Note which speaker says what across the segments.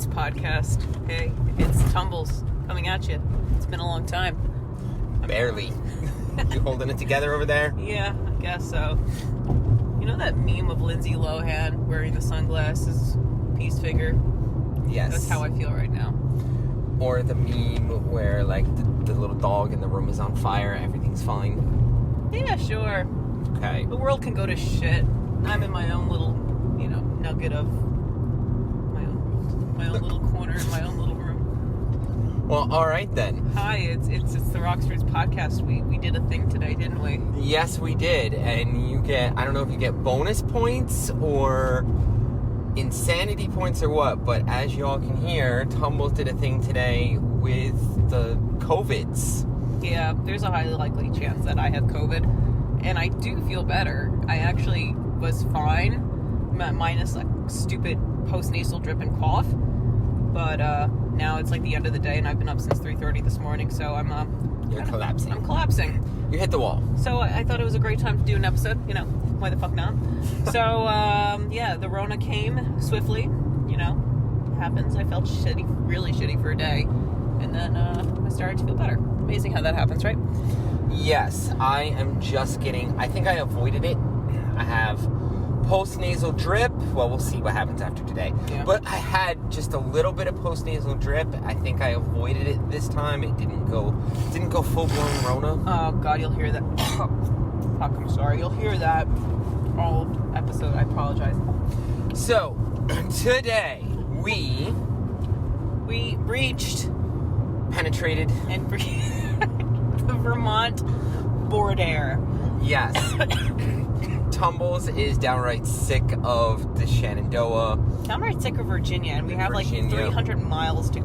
Speaker 1: Rockstreets podcast. Hey, it's Tumbles coming at you. It's been a long time.
Speaker 2: Barely. You holding it together over there?
Speaker 1: Yeah, I guess so. You know that meme of Lindsay Lohan wearing the sunglasses, peace figure?
Speaker 2: Yes.
Speaker 1: That's how I feel right now.
Speaker 2: Or the meme where, like, the little dog in the room is on fire, everything's fine.
Speaker 1: Yeah, sure.
Speaker 2: Okay.
Speaker 1: The world can go to shit. I'm in my own little, nugget of my own little corner in my own little room.
Speaker 2: Well, all right then.
Speaker 1: Hi, it's the Rockstreets podcast. We did a thing today, didn't we?
Speaker 2: Yes, we did. And you get, I don't know if you get bonus points or insanity points or what, but as y'all can hear, Tumbles did a thing today with the COVIDs.
Speaker 1: Yeah, there's a highly likely chance that I have COVID, and I do feel better. I actually was fine, minus like stupid post-nasal drip and cough, but now it's like the end of the day, and I've been up since 3:30 this morning, so
Speaker 2: You're collapsing.
Speaker 1: I'm collapsing.
Speaker 2: You hit the wall.
Speaker 1: So I thought it was a great time to do an episode, why the fuck not? So, yeah, the Rona came swiftly, it happens. I felt really shitty for a day, and then I started to feel better. Amazing how that happens, right?
Speaker 2: Yes, I am just getting, I think I avoided it. I have post-nasal drip. Well, we'll see what happens after today.
Speaker 1: Yeah.
Speaker 2: But I had just a little bit of post-nasal drip. I think I avoided it this time. It didn't go full-blown Rona.
Speaker 1: Oh, God, you'll hear that. Fuck, I'm sorry. You'll hear that all episode. I apologize.
Speaker 2: So, today, we
Speaker 1: reached
Speaker 2: penetrated
Speaker 1: and the Vermont border.
Speaker 2: Yes. Tumbles is downright sick of the Shenandoah.
Speaker 1: Downright sick of Virginia, and we have like
Speaker 2: Virginia.
Speaker 1: 300 miles to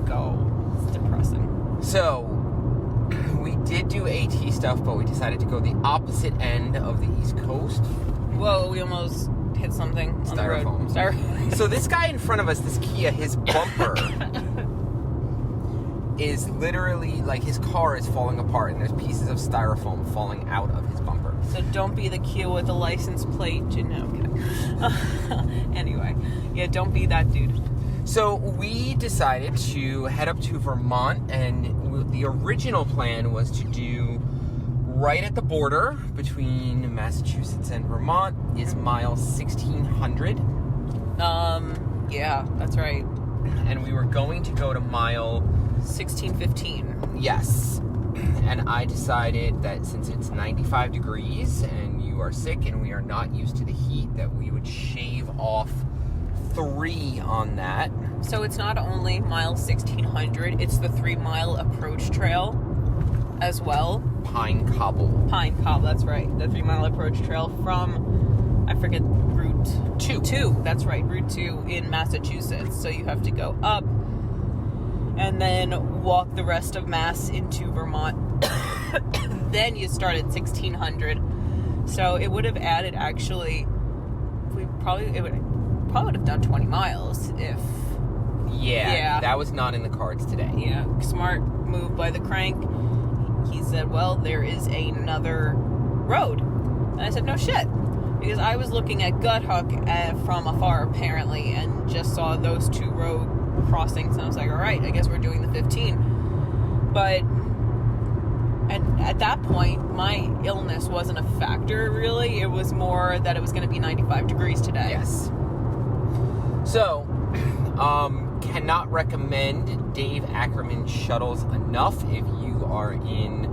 Speaker 1: go. It's depressing.
Speaker 2: So, we did do AT stuff, but we decided to go the opposite end of the East Coast.
Speaker 1: Whoa, we almost hit something on the road.
Speaker 2: Styrofoam. So this guy in front of us, this Kia, his bumper is literally, like, his car is falling apart, and there's pieces of styrofoam falling out of his bumper.
Speaker 1: So don't be the Kia with the license plate. No, I'm kidding. Anyway, yeah, don't be that dude.
Speaker 2: So we decided to head up to Vermont, and the original plan was to do right at the border between Massachusetts and Vermont is mile 1600.
Speaker 1: Yeah, that's right.
Speaker 2: And we were going to go to mile
Speaker 1: 1615.
Speaker 2: Yes. And I decided that since it's 95 degrees and you are sick and we are not used to the heat, that we would shave off 3 on that.
Speaker 1: So it's not only mile 1600, it's the 3-mile approach trail as well.
Speaker 2: Pine Cobble,
Speaker 1: that's right. The 3-mile approach trail from, I forget, Route 2. That's right, Route 2 in Massachusetts. So you have to go up and then walk the rest of Mass into Vermont. Then you start at 1600. So it would have added, actually, it would have done 20 miles if...
Speaker 2: Yeah, that was not in the cards today.
Speaker 1: Yeah, smart move by the crank. He said, well, there is another road. And I said, no shit. Because I was looking at Gut Hook from afar, apparently, and just saw those 2 road crossings, and I was like, all right, I guess we're doing the 15. But at that point, my illness wasn't a factor, really. It was more that it was going to be 95 degrees today.
Speaker 2: Yes. So, cannot recommend Dave Ackerman shuttles enough. If you are in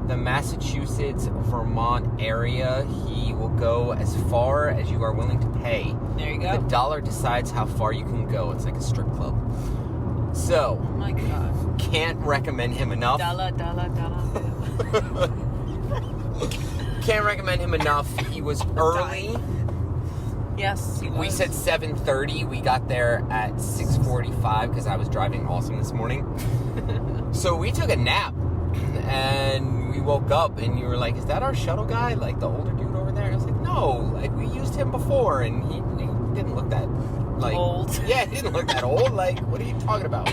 Speaker 2: the Massachusetts, Vermont area, he will go as far as you are willing to pay.
Speaker 1: There you go.
Speaker 2: The dollar decides how far you can go. It's like a strip club. So,
Speaker 1: oh my God.
Speaker 2: Can't recommend him enough.
Speaker 1: Dollar.
Speaker 2: Can't recommend him enough. He was early.
Speaker 1: Yes, he was.
Speaker 2: We said 7:30. We got there at 6:45 because I was driving awesome this morning. So we took a nap, and we woke up, and you were like, is that our shuttle guy? Like, the older dude over there? I was like, no. Like, we used him before, and he didn't look that, like...
Speaker 1: old.
Speaker 2: Yeah, he didn't look that old. Like, what are you talking about?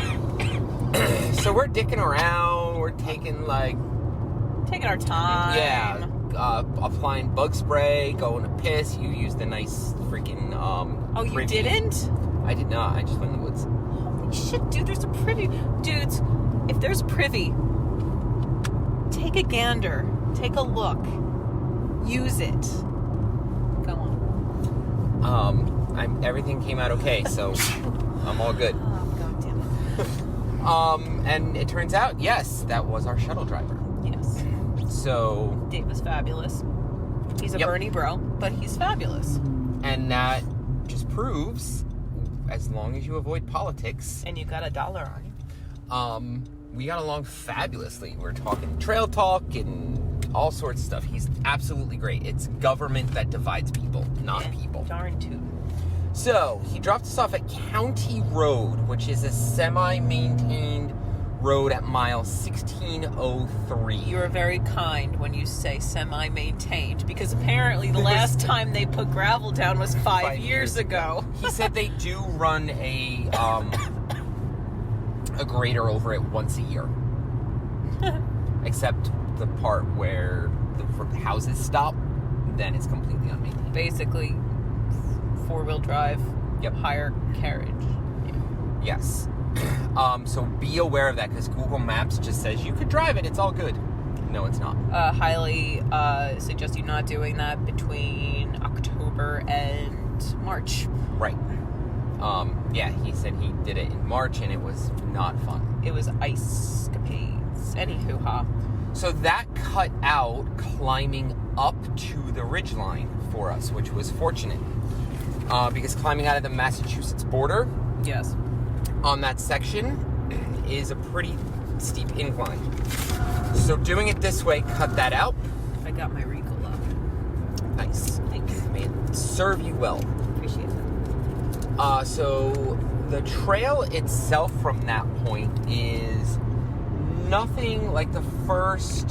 Speaker 2: So we're dicking around. We're taking
Speaker 1: our time.
Speaker 2: Yeah. Applying bug spray, going to piss. You used the nice freaking
Speaker 1: Oh, you
Speaker 2: Rivian.
Speaker 1: didn't?
Speaker 2: I did not. I just went in the woods.
Speaker 1: Oh shit, dude, there's a privy. Dudes, if there's privy, take a gander. Take a look. Use it. Go on.
Speaker 2: Everything came out okay, so I'm all good.
Speaker 1: Oh, God damn it.
Speaker 2: And it turns out, yes, that was our shuttle driver.
Speaker 1: Yes.
Speaker 2: So...
Speaker 1: Dave was fabulous. He's a
Speaker 2: Yep.
Speaker 1: Bernie bro, but he's fabulous.
Speaker 2: And that just proves, as long as you avoid politics...
Speaker 1: And you got $1 on you.
Speaker 2: We got along fabulously. We're talking trail talk and all sorts of stuff. He's absolutely great. It's government that divides people, not people.
Speaker 1: Darn tootin'.
Speaker 2: So, he dropped us off at County Road, which is a semi-maintained road at mile 1603.
Speaker 1: You are very kind when you say semi-maintained, because apparently the last time they put gravel down was 5 years ago.
Speaker 2: He said they do run a grader over it once a year. Except the part where the houses stop, then it's completely unmaintained.
Speaker 1: Basically, 4-wheel drive, higher carriage. Yeah.
Speaker 2: Yes. So be aware of that, because Google Maps just says you could drive it, it's all good. No, it's not.
Speaker 1: Highly suggest you not doing that between October and March.
Speaker 2: Right. Yeah, he said he did it in March, and it was not fun.
Speaker 1: It was ice-capades. Anywho-ha.
Speaker 2: So that cut out climbing up to the ridgeline for us, which was fortunate. Because climbing out of the Massachusetts border...
Speaker 1: Yes.
Speaker 2: On that section is a pretty steep incline. So doing it this way cut that out.
Speaker 1: I got my Ricola.
Speaker 2: Nice.
Speaker 1: Thank you.
Speaker 2: May it serve you well.
Speaker 1: Appreciate it.
Speaker 2: So the trail itself from that point is nothing like the first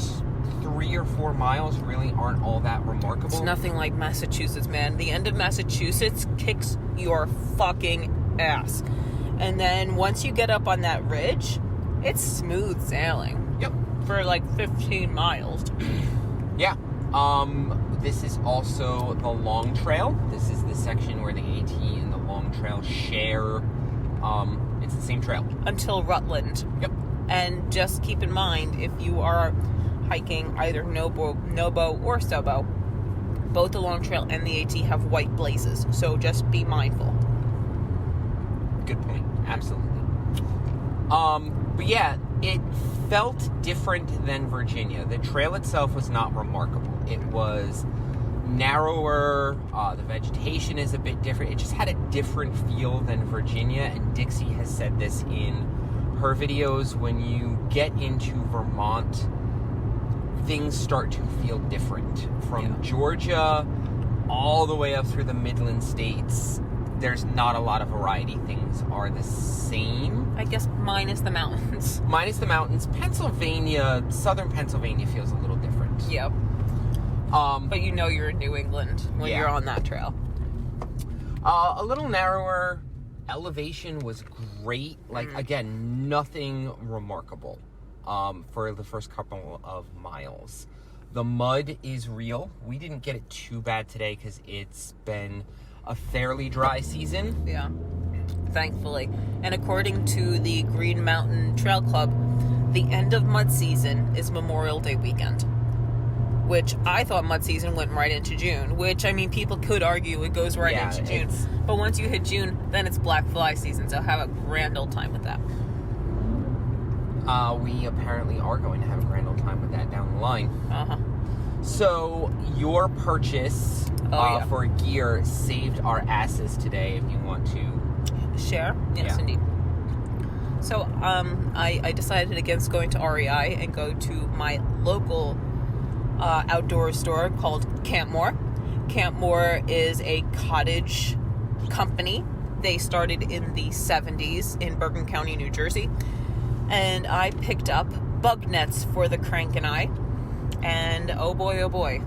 Speaker 2: 3 or 4 miles really aren't all that remarkable.
Speaker 1: It's nothing like Massachusetts, man. The end of Massachusetts kicks your fucking ass. And then once you get up on that ridge, it's smooth sailing.
Speaker 2: Yep.
Speaker 1: For like 15 miles.
Speaker 2: Yeah. This is also the Long Trail. This is the section where the AT and the Long Trail share. It's the same trail.
Speaker 1: Until Rutland.
Speaker 2: Yep.
Speaker 1: And just keep in mind, if you are hiking either Nobo or Sobo, both the Long Trail and the AT have white blazes. So just be mindful.
Speaker 2: Good point. Absolutely. But yeah, it felt different than Virginia. The trail itself was not remarkable. It was narrower. The vegetation is a bit different. It just had a different feel than Virginia. And Dixie has said this in her videos. When you get into Vermont, things start to feel different. From Georgia all the way up through the Midland states, there's not a lot of variety. Things are the same.
Speaker 1: I guess minus the mountains.
Speaker 2: Minus the mountains. Pennsylvania, southern Pennsylvania feels a little different.
Speaker 1: Yep. But you know you're in New England when you're on that trail.
Speaker 2: A little narrower. Elevation was great. Like, again, nothing remarkable for the first couple of miles. The mud is real. We didn't get it too bad today because it's been a fairly dry season.
Speaker 1: Yeah, thankfully. And according to the Green Mountain Trail Club, the end of mud season is Memorial Day weekend, which I thought mud season went right into June, which, I mean, people could argue it goes right into June. But once you hit June, then it's black fly season, so have a grand old time with that.
Speaker 2: We apparently are going to have a grand old time with that down the line.
Speaker 1: Uh-huh.
Speaker 2: So, your purchase for gear saved our asses today, if you want to
Speaker 1: share. Yes, indeed. So, I decided against going to REI and go to my local outdoor store called Campmore. Campmore is a cottage company. They started in the 70s in Bergen County, New Jersey. And I picked up bug nets for the Crank and I. And oh boy,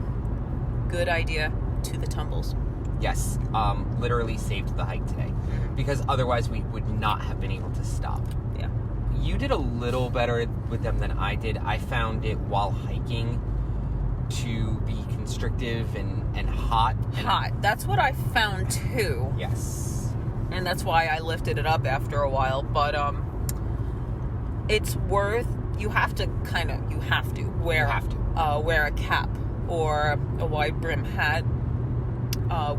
Speaker 1: good idea to the tumbles.
Speaker 2: Yes, literally saved the hike today. Because otherwise we would not have been able to stop.
Speaker 1: Yeah.
Speaker 2: You did a little better with them than I did. I found it while hiking to be constrictive and hot.
Speaker 1: Hot. That's what I found too.
Speaker 2: Yes.
Speaker 1: And that's why I lifted it up after a while. But it's worth. You have to wear a cap or a wide brim hat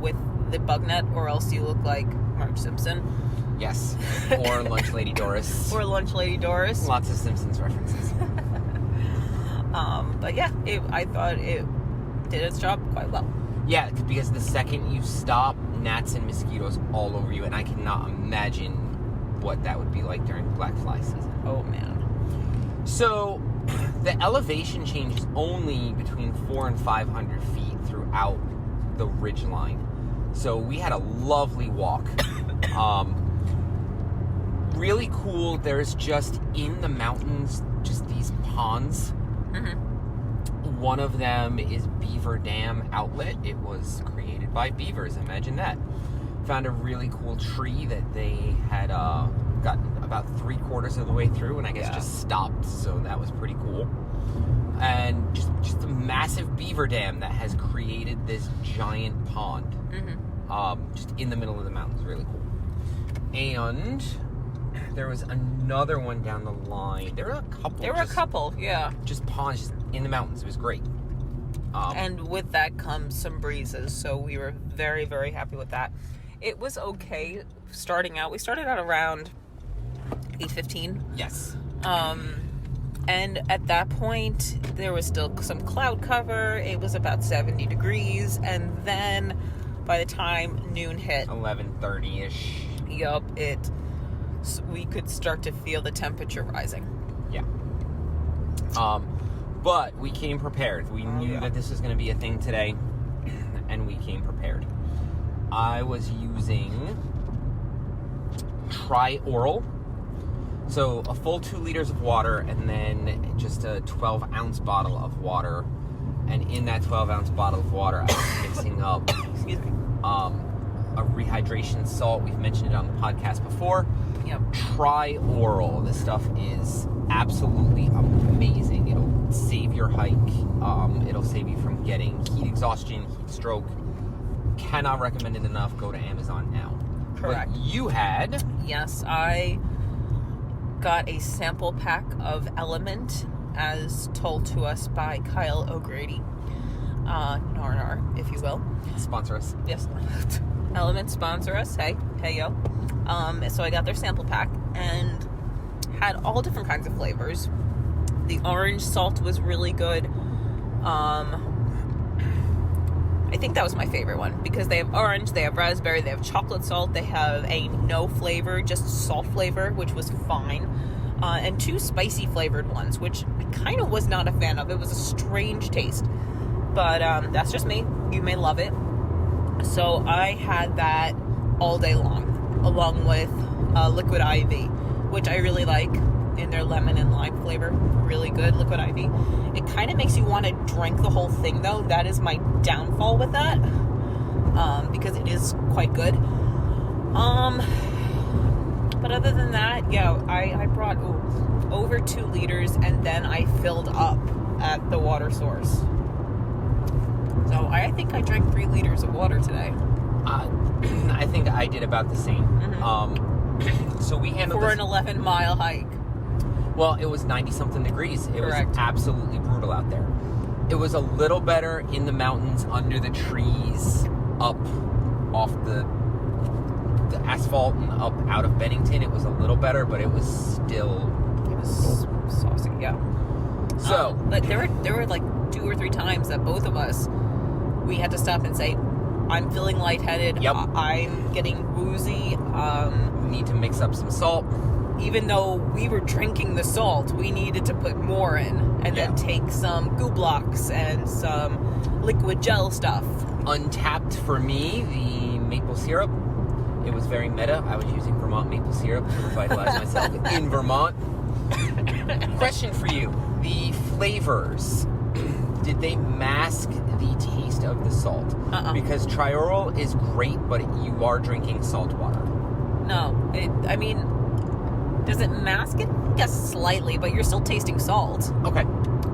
Speaker 1: with the bug net, or else you look like Marge Simpson.
Speaker 2: Yes. Or Lunch Lady Doris.
Speaker 1: Or Lunch Lady Doris.
Speaker 2: Lots of Simpsons references.
Speaker 1: But yeah, I thought it did its job quite well.
Speaker 2: Yeah, because the second you stop, gnats and mosquitoes all over you, and I cannot imagine what that would be like during black fly season.
Speaker 1: Oh, man.
Speaker 2: So, the elevation changes only between 400 and 500 feet throughout the ridge line. So, we had a lovely walk. Really cool. There's just in the mountains, just these ponds. Mm-hmm. One of them is Beaver Dam Outlet. It was created by beavers. Imagine that. Found a really cool tree that they had gotten about 3/4 of the way through, and I guess just stopped. So that was pretty cool. And just a massive beaver dam that has created this giant pond. Mm-hmm. Just in the middle of the mountains. Really cool. And there was another one down the line. There were a couple.
Speaker 1: Yeah.
Speaker 2: Just ponds just in the mountains. It was great.
Speaker 1: And with that comes some breezes, so we were very, very happy with that. It was okay starting out. We started out around 8:15.
Speaker 2: Yes.
Speaker 1: And at that point, there was still some cloud cover. It was about 70 degrees, and then by the time noon hit,
Speaker 2: 11:30-ish.
Speaker 1: Yup, we could start to feel the temperature rising.
Speaker 2: Yeah. But we came prepared. We knew that this was going to be a thing today, and we came prepared. I was using Tri-Oral. So a full 2 liters of water, and then just a 12-ounce bottle of water. And in that 12-ounce bottle of water, I was mixing up
Speaker 1: Excuse me.
Speaker 2: A rehydration salt. We've mentioned it on the podcast before.
Speaker 1: Yep.
Speaker 2: Tri-Oral. This stuff is absolutely amazing. It'll save your hike. It'll save you from getting heat exhaustion, heat stroke. Cannot recommend it enough. Go to Amazon now.
Speaker 1: Correct.
Speaker 2: But you had...
Speaker 1: Yes, I got a sample pack of Element, as told to us by Kyle O'Grady. Nar, if you will.
Speaker 2: Sponsor us.
Speaker 1: Yes. Element sponsor us. Hey yo. So I got their sample pack and had all different kinds of flavors. The orange salt was really good. I think that was my favorite one because they have orange, they have raspberry, they have chocolate salt, they have a no flavor, just salt flavor, which was fine, and 2 spicy flavored ones, which I kind of was not a fan of. It was a strange taste, but that's just me. You may love it. So I had that all day long, along with Liquid IV, which I really like in their lemon and lime flavor. Really good, Liquid IV. It kind of makes you want to drink the whole thing, though. That is my downfall with that, because it is quite good. But other than that, yeah, I brought over 2 liters, and then I filled up at the water source. So I think I drank 3 liters of water today.
Speaker 2: I think I did about the same. Mm-hmm. So we handled
Speaker 1: for an 11-mile hike.
Speaker 2: Well, it was 90-something degrees. It
Speaker 1: Correct.
Speaker 2: was absolutely brutal out there. It was a little better in the mountains, under the trees, up off the asphalt and up out of Bennington. It was a little better, but it was still...
Speaker 1: It was saucy, yeah.
Speaker 2: So...
Speaker 1: but there were like 2 or 3 times that both of us, we had to stop and say, I'm feeling lightheaded.
Speaker 2: Yep.
Speaker 1: I'm getting woozy.
Speaker 2: We need to mix up some salt.
Speaker 1: Even though we were drinking the salt, we needed to put more in. And then take some goo blocks and some liquid gel stuff.
Speaker 2: Untapped for me, the maple syrup. It was very meta. I was using Vermont maple syrup to revitalize myself in Vermont. Question for you. The flavors, did they mask the taste of the salt? Because Tri-Oral is great, but you are drinking salt water.
Speaker 1: No. Does it mask it? Yes, slightly, but you're still tasting salt.
Speaker 2: Okay.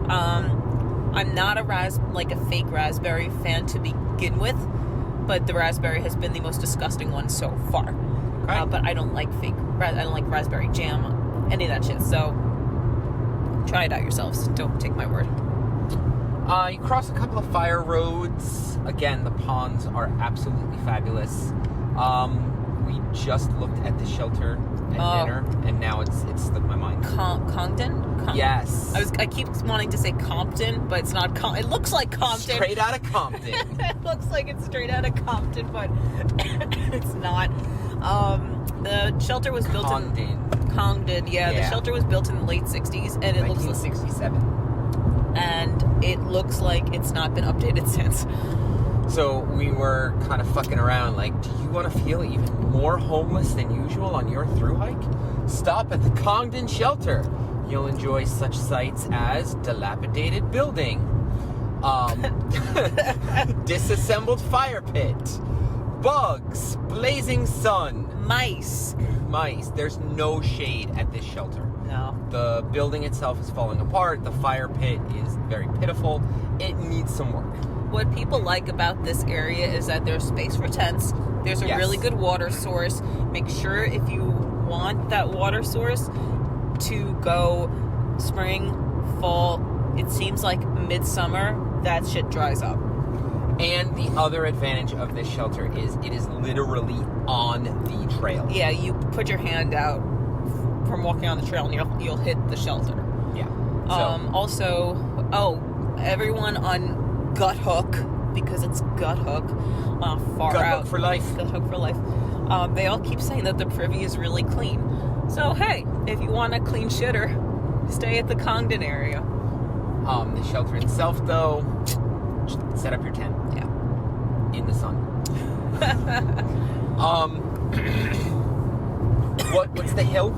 Speaker 1: I'm not a fake raspberry fan to begin with, but the raspberry has been the most disgusting one so far. Okay. But I don't like I don't like raspberry jam, any of that shit. So Try it out yourselves. Don't take my word.
Speaker 2: You cross a couple of fire roads. Again, the ponds are absolutely fabulous. We just looked at the shelter at dinner, and now it's slipped my mind.
Speaker 1: Congdon?
Speaker 2: Yes.
Speaker 1: I keep wanting to say Compton, but it's not. It looks like Compton.
Speaker 2: Straight out of Compton.
Speaker 1: It looks like it's straight out of Compton, but it's not. The shelter was built in Congdon. Yeah, the shelter was built in the late '60s, and it looks
Speaker 2: 1967.
Speaker 1: and it looks like it's not been updated since.
Speaker 2: So we were kind of fucking around, like, do you want to feel even more homeless than usual on your thru hike? Stop at the Congdon shelter. You'll enjoy such sights as dilapidated building, disassembled fire pit, bugs, blazing sun,
Speaker 1: Mice.
Speaker 2: There's no shade at this shelter.
Speaker 1: No.
Speaker 2: The building itself is falling apart. The fire pit is very pitiful. It needs some work.
Speaker 1: What people like about this area is that there's space for tents. There's a really good water source. Make sure if you want that water source to go spring, fall, it seems like midsummer, that shit dries up.
Speaker 2: And the other advantage of this shelter is it is literally on the trail.
Speaker 1: Yeah, you put your hand out from walking on the trail and you'll hit the shelter.
Speaker 2: Yeah.
Speaker 1: Everyone on Gut Hook, because it's Gut Hook, far
Speaker 2: Gut
Speaker 1: out.
Speaker 2: Hook for life.
Speaker 1: Gut Hook for life. They all keep saying that the privy is really clean. So hey, if you want a clean shitter, stay at the Congdon area.
Speaker 2: The shelter itself, though, just set up your tent.
Speaker 1: Yeah.
Speaker 2: In the sun. What's the hill?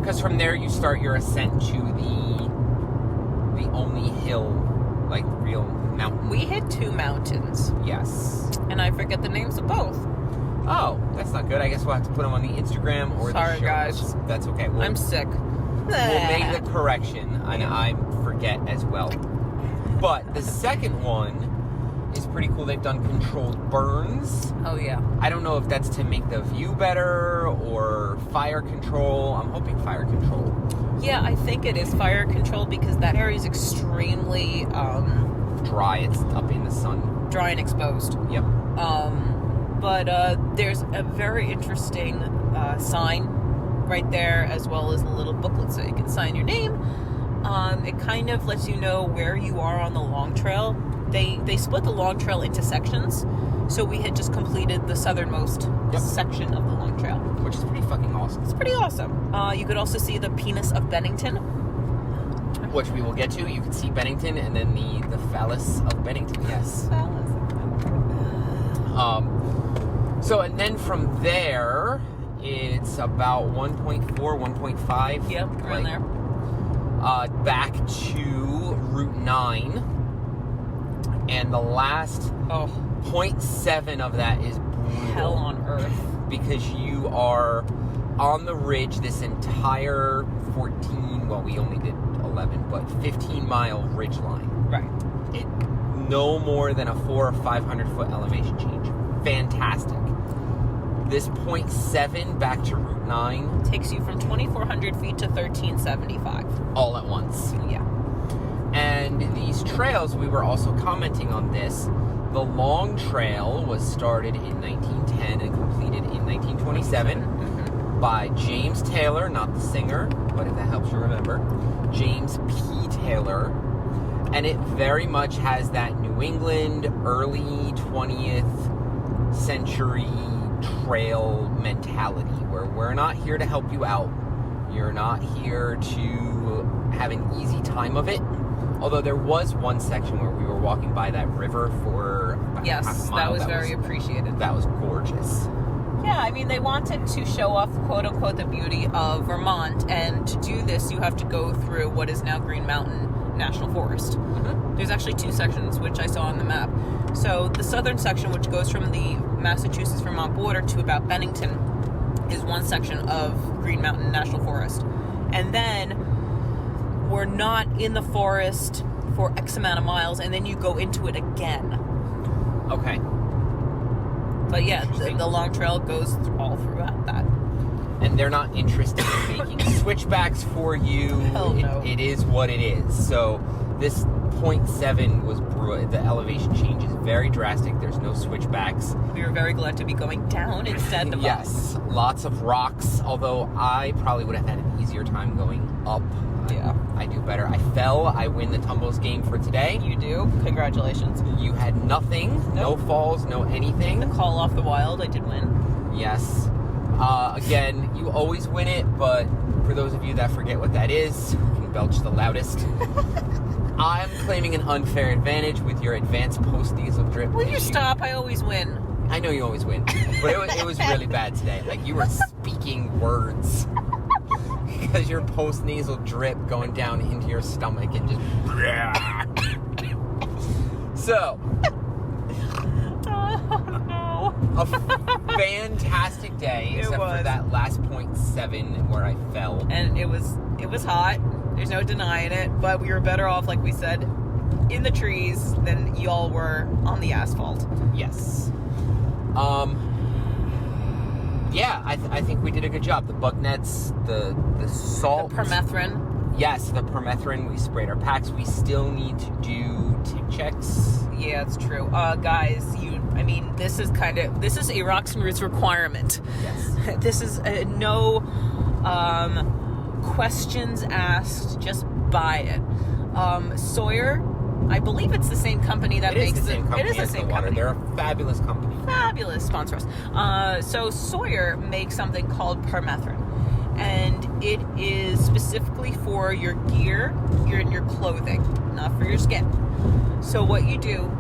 Speaker 2: Because from there you start your ascent to the only hill, like real mountain.
Speaker 1: We hit 2 mountains.
Speaker 2: Yes.
Speaker 1: And I forget the names of both.
Speaker 2: Oh, that's not good. I guess we'll have to put them on the Instagram or
Speaker 1: Sorry,
Speaker 2: the show
Speaker 1: guys.
Speaker 2: notes. That's okay.
Speaker 1: I'm sick.
Speaker 2: We'll make the correction, and I forget as well. But the second one is pretty cool. They've done controlled burns.
Speaker 1: Oh, yeah.
Speaker 2: I don't know if that's to make the view better or fire control. I'm hoping fire control.
Speaker 1: Yeah, I think it is fire control because that area is extremely
Speaker 2: Dry. It's up in the sun.
Speaker 1: dry and exposed.
Speaker 2: Yep.
Speaker 1: But there's a very interesting sign right there, as well as a little booklet so you can sign your name. It kind of lets you know where you are on the long trail. They split the long trail into sections, so we had just completed the southernmost section of the long trail,
Speaker 2: Which is pretty fucking awesome.
Speaker 1: it's pretty awesome. You could also see the penis of Bennington,
Speaker 2: Which we will get to. You can see Bennington and then the phallus of Bennington. Yes. So, and then from there, it's about 1.4, 1.5.
Speaker 1: Yep, around there.
Speaker 2: Back to Route 9. And the last 0.7 of that is brutal.
Speaker 1: Hell on earth.
Speaker 2: Because you are on the ridge this entire 14, well, we only did 11, but 15-mile ridge line.
Speaker 1: Right.
Speaker 2: It no more than a 400 or 500 foot elevation change. Fantastic. This 0.7 back to Route 9
Speaker 1: Takes you from 2,400 feet to 1,375.
Speaker 2: all at once.
Speaker 1: Yeah.
Speaker 2: And these trails, we were also commenting on this. The long trail was started in 1910 and completed in 1927 by James Taylor, not the singer, but if that helps you remember, James P. Taylor. And it very much has that New England, early 20th century trail mentality where we're not here to help you out. You're not here to have an easy time of it. Although there was one section where we were walking by that river for about half a mile.
Speaker 1: That was very appreciated.
Speaker 2: That was gorgeous.
Speaker 1: Yeah, I mean, they wanted to show off, quote-unquote, the beauty of Vermont, and to do this, you have to go through what is now Green Mountain National Forest.
Speaker 2: Mm-hmm.
Speaker 1: There's actually 2 sections, which I saw on the map. So the southern section, which goes from the Massachusetts-Vermont border to about Bennington, is one section of Green Mountain National Forest. And then we're not in the forest for X amount of miles, and then you go into it again.
Speaker 2: Okay.
Speaker 1: But yeah, the long trail goes all throughout that.
Speaker 2: and they're not interested in making switchbacks for you.
Speaker 1: Hell no.
Speaker 2: It is what it is. So this 0.7 was brutal. The elevation change is very drastic. There's no switchbacks.
Speaker 1: We were very glad to be going down instead of up.
Speaker 2: Yes, lots of rocks, although I probably would have had an easier time going up.
Speaker 1: Yeah.
Speaker 2: I do better. I fell. I win the tumbles game for today.
Speaker 1: You do. Congratulations.
Speaker 2: You had nothing.
Speaker 1: Nope.
Speaker 2: No falls, no anything.
Speaker 1: The call off the wild, I did win.
Speaker 2: Yes. Again, you always win it, but for those of you that forget what that is, you can belch the loudest. I'm claiming an unfair advantage with your advanced post-diesel drip.
Speaker 1: Will you stop? I always win.
Speaker 2: I know you always win, but it was really bad today. Like, you were speaking words. Because your post-nasal drip going down into your stomach and just... So...
Speaker 1: Oh, no.
Speaker 2: A fantastic day, except for that last 0.7 where I fell.
Speaker 1: And it was hot. There's no denying it. But we were better off, like we said, in the trees than y'all were on the asphalt.
Speaker 2: Yes. Yeah, I think we did a good job. The bug nets, the salt.
Speaker 1: The permethrin.
Speaker 2: Yes, the permethrin. We sprayed our packs. We still need to do tick checks.
Speaker 1: Yeah, it's true. Guys, this is a Rocks and Roots requirement.
Speaker 2: Yes.
Speaker 1: This is no questions asked, just buy it. Sawyer, I believe it's the same company that makes
Speaker 2: the same company.
Speaker 1: It is the same company.
Speaker 2: They're a fabulous company.
Speaker 1: Fabulous, sponsor us. So Sawyer makes something called permethrin, and it is specifically for your gear, your clothing, not for your skin. So what you do,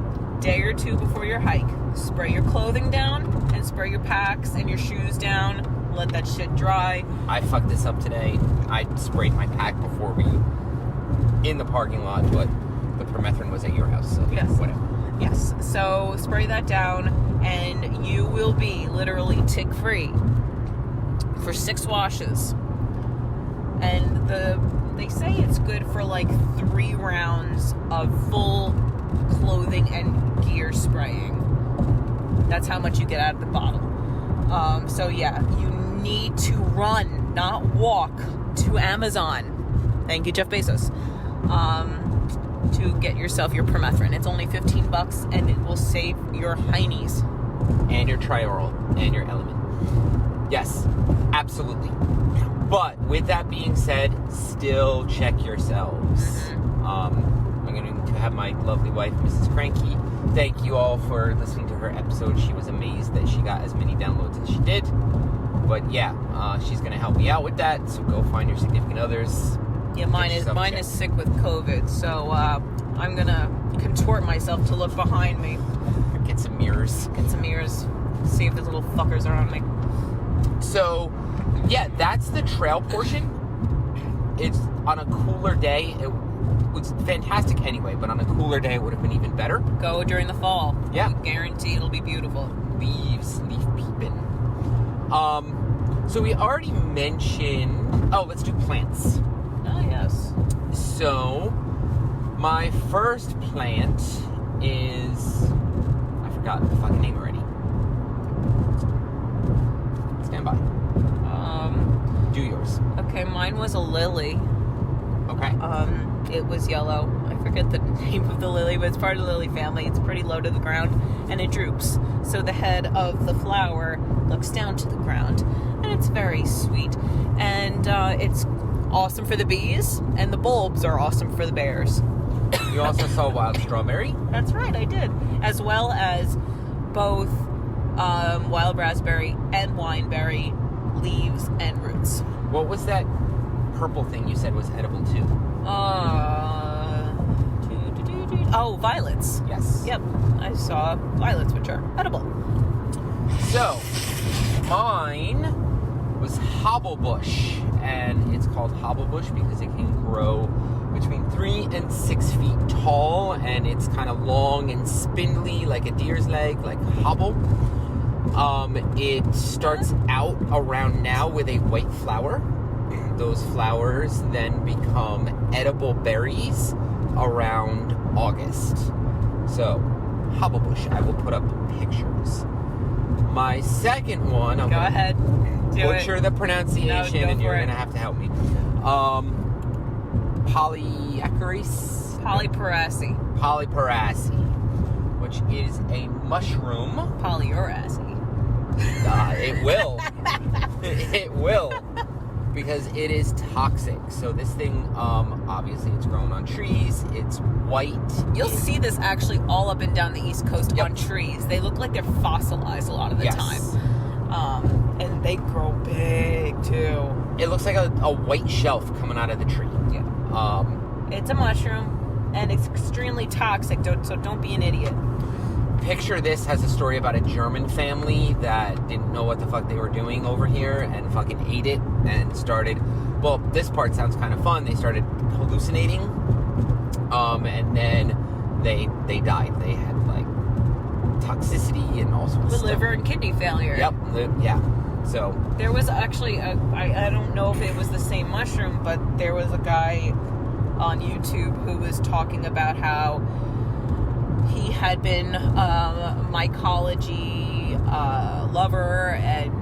Speaker 1: day or two before your hike, spray your clothing down and spray your packs and your shoes down. Let that shit dry.
Speaker 2: I fucked this up today. I sprayed my pack before in the parking lot, but the permethrin was at your house, so
Speaker 1: yes.
Speaker 2: Whatever.
Speaker 1: Yes. So spray that down, and you will be literally tick-free for 6 washes. And they say it's good for like 3 rounds of full clothing and gear spraying. That's how much you get out of the bottle. So yeah, you need to run, not walk, to Amazon. Thank you, Jeff Bezos. To get yourself your permethrin. It's only $15 and it will save your heinies.
Speaker 2: And your Trioral and your Element. Yes, absolutely. But with that being said, still check yourselves.
Speaker 1: Mm-hmm.
Speaker 2: I'm going to have my lovely wife, Mrs. Cranky, thank you all for listening to her episode. She was amazed that she got as many downloads as she did. But yeah, she's going to help me out with that. So go find your significant others.
Speaker 1: Yeah, mine is sick with COVID, so I'm gonna contort myself to look behind me.
Speaker 2: Get some mirrors.
Speaker 1: See if those little fuckers are on me.
Speaker 2: So, yeah, that's the trail portion. It's on a cooler day. It was fantastic anyway, but on a cooler day, it would have been even better.
Speaker 1: Go during the fall.
Speaker 2: Yeah.
Speaker 1: I guarantee it'll be beautiful.
Speaker 2: Leaf peeping. So we already mentioned... Oh, let's do plants.
Speaker 1: Oh, yes.
Speaker 2: So, my first plant is... I forgot the fucking name already. Stand by. Do yours.
Speaker 1: Okay, mine was a lily.
Speaker 2: Okay.
Speaker 1: It was yellow. I forget the name of the lily, but it's part of the lily family. It's pretty low to the ground, and it droops. So the head of the flower looks down to the ground, and it's very sweet. And it's awesome for the bees, and the bulbs are awesome for the bears.
Speaker 2: You also saw wild strawberry?
Speaker 1: That's right, I did. As well as both wild raspberry and wineberry leaves and roots.
Speaker 2: What was that purple thing you said was edible too?
Speaker 1: Oh, violets.
Speaker 2: Yes.
Speaker 1: Yep, I saw violets, which are edible.
Speaker 2: So, mine was hobblebush, and it's called hobblebush because it can grow between 3 and 6 feet tall, and it's kind of long and spindly like a deer's leg, like hobble. It starts out around now with a white flower. Those flowers then become edible berries around August. So, hobblebush, I will put up pictures. My second one, I'm
Speaker 1: Go
Speaker 2: gonna
Speaker 1: ahead. Do
Speaker 2: butcher
Speaker 1: it.
Speaker 2: the pronunciation,
Speaker 1: No, go
Speaker 2: and you're
Speaker 1: for it.
Speaker 2: gonna have to help me. Polyacarice? Polyparaceae, which is a mushroom.
Speaker 1: Polyuraceae.
Speaker 2: It will. It will. Because it is toxic. So this thing, obviously it's grown on trees. It's white.
Speaker 1: You'll see this actually all up and down the East Coast on trees. They look like they're fossilized a lot of the time. And they grow big too.
Speaker 2: It looks like a white shelf coming out of the tree.
Speaker 1: Yeah. It's a mushroom, and it's extremely toxic, so don't be an idiot.
Speaker 2: Picture this has a story about a German family that didn't know what the fuck they were doing over here and fucking ate it and started, well, this part sounds kind of fun. They started hallucinating, and then they died. They had like toxicity and all sorts of stuff.
Speaker 1: Liver and kidney failure.
Speaker 2: Yep. Yeah. So
Speaker 1: there was actually I don't know if it was the same mushroom, but there was a guy on YouTube who was talking about how he had been a mycology lover and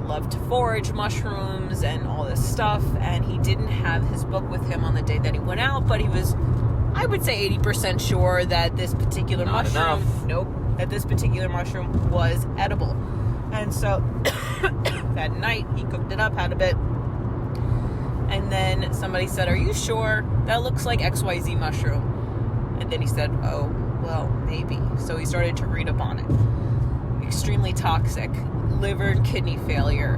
Speaker 1: loved to forage mushrooms and all this stuff, and he didn't have his book with him on the day that he went out, but he was, I would say, 80% sure that this particular that this particular mushroom was edible. And so that night he cooked it up, had a bit, and then somebody said, "Are you sure? That looks like XYZ mushroom." And then he said, "Oh, well, maybe." So he started to read up on it. Extremely toxic, liver and kidney failure,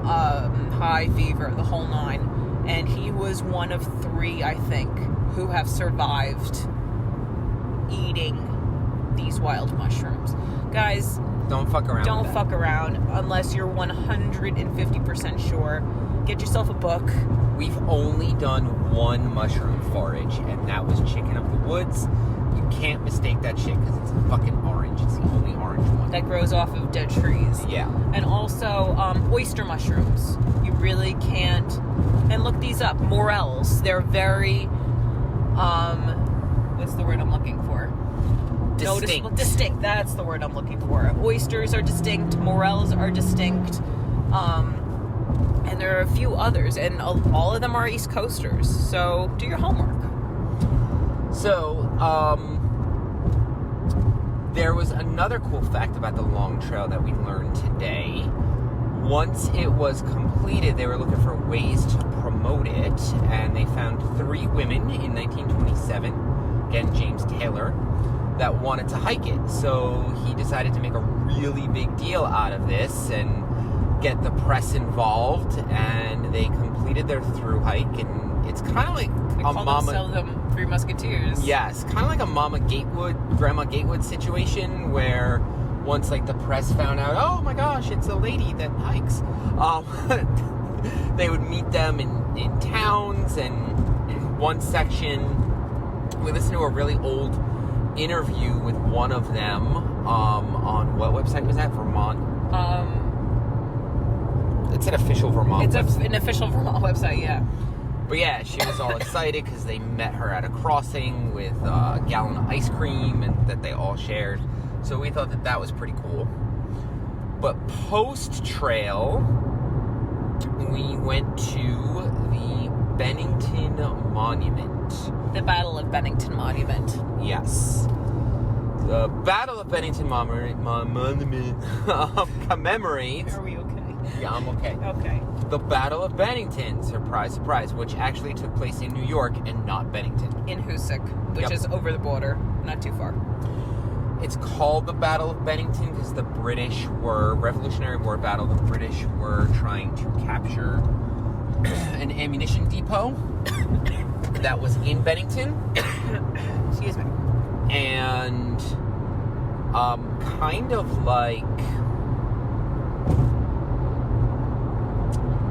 Speaker 1: high fever, the whole nine. And he was one of 3, I think, who have survived eating these wild mushrooms. Guys,
Speaker 2: don't fuck around.
Speaker 1: Don't fuck around unless you're 150% sure. Get yourself a book.
Speaker 2: We've only done one mushroom forage, and that was chicken of the woods. You can't mistake that shit because it's fucking orange. It's the only orange one.
Speaker 1: That grows off of dead trees.
Speaker 2: Yeah.
Speaker 1: And also, oyster mushrooms. You really can't. And look these up. Morels. They're very, what's the word I'm looking for?
Speaker 2: Distinct.
Speaker 1: Distinct. That's the word I'm looking for. Oysters are distinct. Morels are distinct. And there are a few others. And all of them are East Coasters. So do your homework.
Speaker 2: So, there was another cool fact about the Long Trail that we learned today. Once it was completed, they were looking for ways to promote it, and they found 3 women in 1927, again, James Taylor, that wanted to hike it. So he decided to make a really big deal out of this and get the press involved, and they completed their through hike, and it's kind of like
Speaker 1: They call themselves them 3 Musketeers.
Speaker 2: Yes, kind of like a Grandma Gatewood situation where once like the press found out, oh my gosh, it's a lady that hikes, they would meet them in towns. And in one section, we listened to a really old interview with one of them on what website was that? Vermont. It's an official Vermont website. It's
Speaker 1: an official Vermont website, yeah.
Speaker 2: But yeah, she was all excited because they met her at a crossing with a gallon of ice cream and that they all shared. So we thought that was pretty cool. But post-trail, we went to the Bennington Monument.
Speaker 1: The Battle of Bennington Monument.
Speaker 2: Yes. The Battle of Bennington Monument commemorates...
Speaker 1: Are we okay?
Speaker 2: Yeah, I'm okay.
Speaker 1: Okay.
Speaker 2: The Battle of Bennington, surprise, surprise, which actually took place in New York and not Bennington.
Speaker 1: In Hoosick, which is over the border, not too far.
Speaker 2: It's called the Battle of Bennington because the British were, Revolutionary War battle, the British were trying to capture an ammunition depot that was in Bennington.
Speaker 1: Excuse me.
Speaker 2: And kind of like...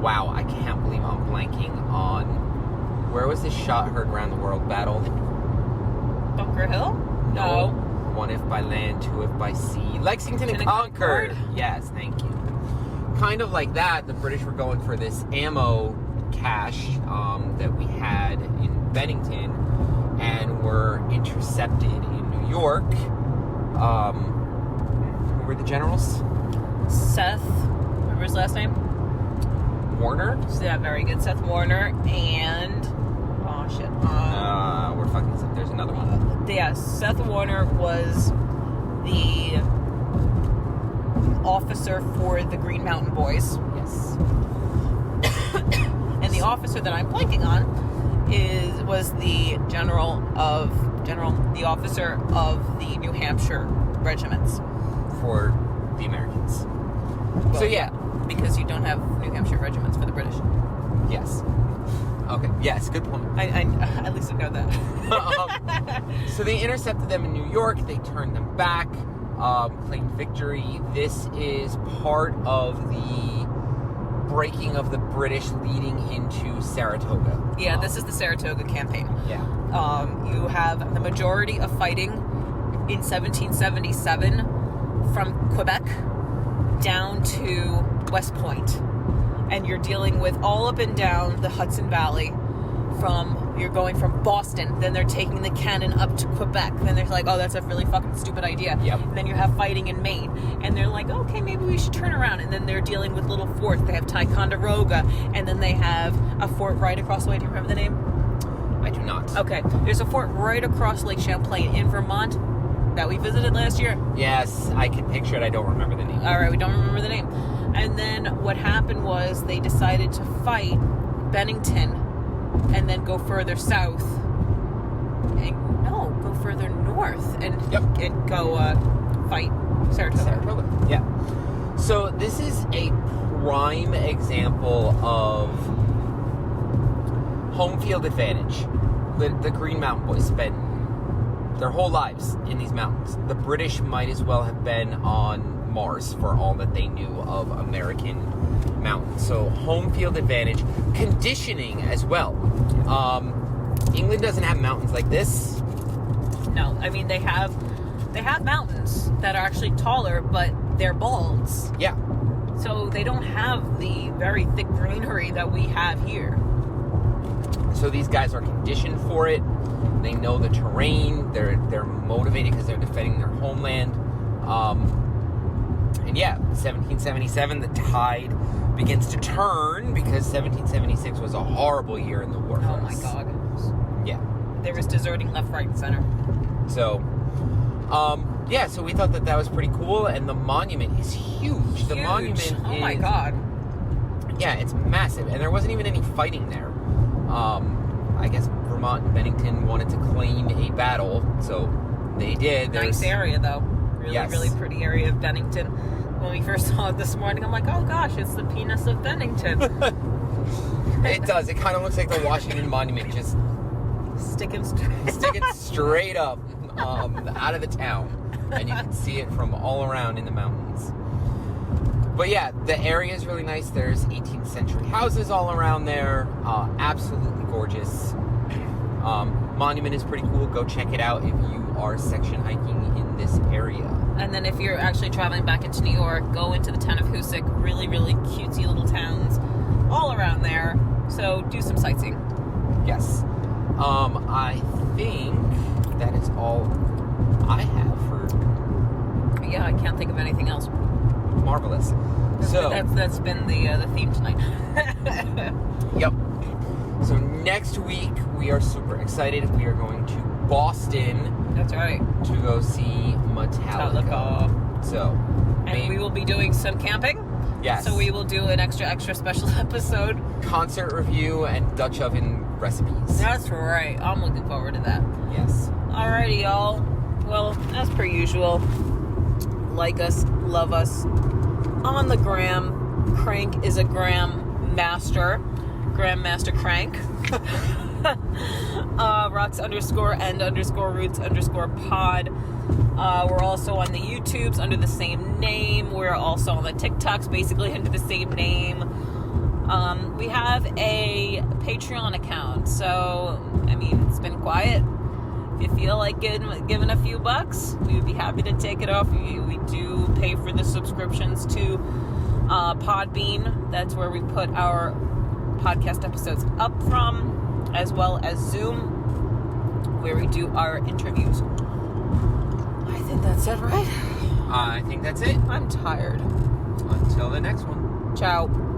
Speaker 2: Wow, I can't believe I'm blanking on... Where was this shot heard around the world battle?
Speaker 1: Bunker Hill?
Speaker 2: No. 1 if by land, 2 if by sea. Lexington and Concord. Yes, thank you. Kind of like that, the British were going for this ammo cache that we had in Bennington, and were intercepted in New York. Who were the generals?
Speaker 1: Seth, remember his last name?
Speaker 2: Warner?
Speaker 1: Yeah, very good. Seth Warner and oh shit.
Speaker 2: We're fucking this up. There's another one.
Speaker 1: Yeah, Seth Warner was the officer for the Green Mountain Boys.
Speaker 2: Yes.
Speaker 1: And the officer that I'm blanking on was the the officer of the New Hampshire regiments.
Speaker 2: For the Americans.
Speaker 1: Well,
Speaker 2: So yeah.
Speaker 1: Because you don't have New Hampshire regiments for the British.
Speaker 2: Yes. Okay. Yes, good point.
Speaker 1: I at least I know that.
Speaker 2: So they intercepted them in New York. They turned them back, claimed victory. This is part of the breaking of the British leading into Saratoga.
Speaker 1: Yeah, this is the Saratoga campaign.
Speaker 2: Yeah.
Speaker 1: You have the majority of fighting in 1777 from Quebec down to West Point. And you're dealing with all up and down the Hudson Valley. You're going from Boston, then they're taking the cannon up to Quebec. Then they're like, oh, that's a really fucking stupid idea.
Speaker 2: Yep.
Speaker 1: And then you have fighting in Maine. And they're like, okay, maybe we should turn around. And then they're dealing with little forts. They have Ticonderoga, and then they have a fort right across the way. Do you remember the name?
Speaker 2: I do not.
Speaker 1: Okay. There's a fort right across Lake Champlain in Vermont that we visited last year.
Speaker 2: Yes, I can picture it. I don't remember the name.
Speaker 1: All right, we don't remember the name. And then what happened was they decided to fight Bennington and then go further south. Go further north and go fight Saratoga.
Speaker 2: Yeah. So this is a prime example of home field advantage. The Green Mountain Boys spent their whole lives in these mountains. The British might as well have been on Mars for all that they knew of American mountains. So home field advantage, conditioning as well. England doesn't have mountains like this.
Speaker 1: No, I mean they have mountains that are actually taller, but they're balds.
Speaker 2: Yeah.
Speaker 1: So they don't have the very thick greenery that we have here.
Speaker 2: So these guys are conditioned for it. They know the terrain. They're motivated because they're defending their homeland. And yeah, 1777, the tide begins to turn because 1776 was a horrible year in the war.
Speaker 1: Oh my God.
Speaker 2: Yeah.
Speaker 1: There was deserting left, right, and center.
Speaker 2: So, so we thought that was pretty cool, and the monument is huge. The monument
Speaker 1: oh my God.
Speaker 2: Yeah, it's massive, and there wasn't even any fighting there. I guess Vermont and Bennington wanted to claim a battle, so they did.
Speaker 1: Nice area, though. Really pretty area of Bennington. When we first saw it this morning, I'm like, oh gosh, it's the penis of Bennington.
Speaker 2: It does. It kind of looks like the Washington Monument, just sticking straight up out of the town, and you can see it from all around in the mountains. But yeah, the area is really nice. There's 18th century houses all around there. Absolutely gorgeous. Monument is pretty cool. Go check it out if you are section hiking in this area.
Speaker 1: And then if you're actually traveling back into New York, go into the town of Hoosick. Really, really cutesy little towns all around there. So do some sightseeing.
Speaker 2: Yes. I think that is all I have for...
Speaker 1: Yeah, I can't think of anything else.
Speaker 2: Marvelous. So
Speaker 1: that's been the theme tonight.
Speaker 2: Yep. So next week we are super excited. We are going to Boston.
Speaker 1: That's right.
Speaker 2: To go see Metallica. So.
Speaker 1: And we will be doing some camping.
Speaker 2: Yes.
Speaker 1: So we will do an extra special episode.
Speaker 2: Concert review and Dutch oven recipes.
Speaker 1: That's right. I'm looking forward to that.
Speaker 2: Yes.
Speaker 1: Alrighty, y'all. Well, as per usual, like us, love us. On the gram, Crank is a gram master. Grandmaster Crank. Rocks_and_roots_pod. We're also on the YouTubes under the same name. We're also on the TikToks basically under the same name. We have a Patreon account. So, I mean, it's been quiet. If you feel like giving a few bucks, we would be happy to take it off. We do pay for the subscriptions to Podbean. That's where we put our podcast episodes up from, as well as Zoom, where we do our interviews. I think that's it, right?
Speaker 2: I think that's it.
Speaker 1: I'm tired.
Speaker 2: Until the next one.
Speaker 1: Ciao.